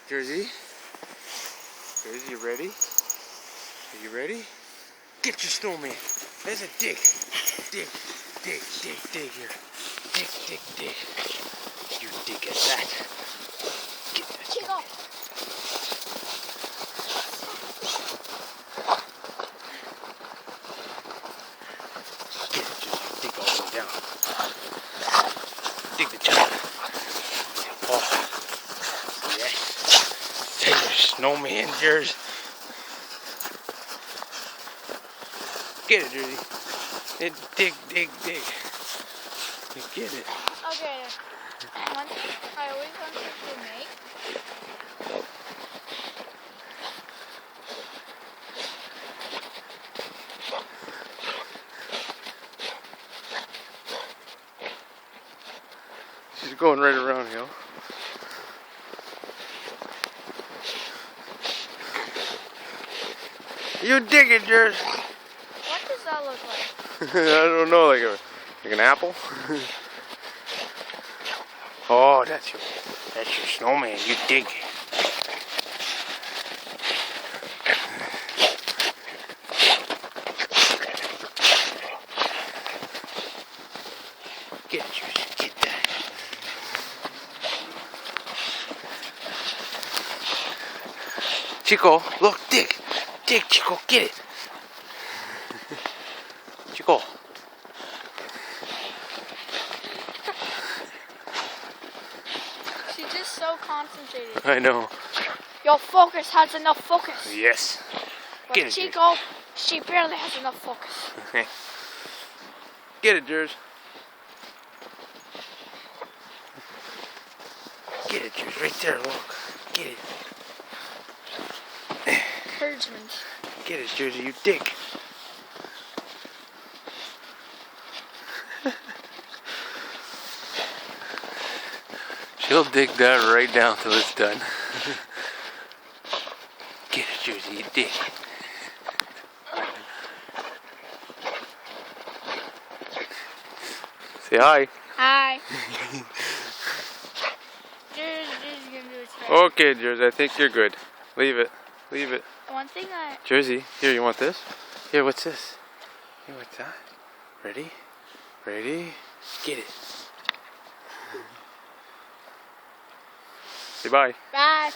Jersey? Jersey, you ready? Are you ready? Get your snowman. There's a dig. Dig, dig, dig, dig here. Dig, dig, dig. You dig at that. Get that. Chico. Get it, Jersey. Dig all the way down. Dig the top. Oh. Yes. There's your snowman, Jersey. Get it, Jersey. Dig, dig, dig. You get it. Okay. One thing I always wanted to make. She's going right around here. You dig it, Jersey. What does that look like? I don't know, like an apple. Oh, that's your snowman. You dig. Get it, Jersey. Get that. Chico, look, dig. Dig, Chico, get it. Chico. She's just so concentrated. I know. Your focus has enough focus. Yes. But Get it, Chico, she barely has enough focus. Okay. Get it, Jersey. Get it, Jersey. Right there, look. Get it. Encouragement. Get it, Jersey. You dig. She'll dig that right down till it's done. Get it, Jersey. You dig. Say hi. Hi. Jersey's gonna do it today. Okay, Jersey. I think you're good. Leave it. Leave it. One thing Jersey, here, you want this? Here, what's this? Here, what's that? Ready? Ready? Get it. Say bye. Bye.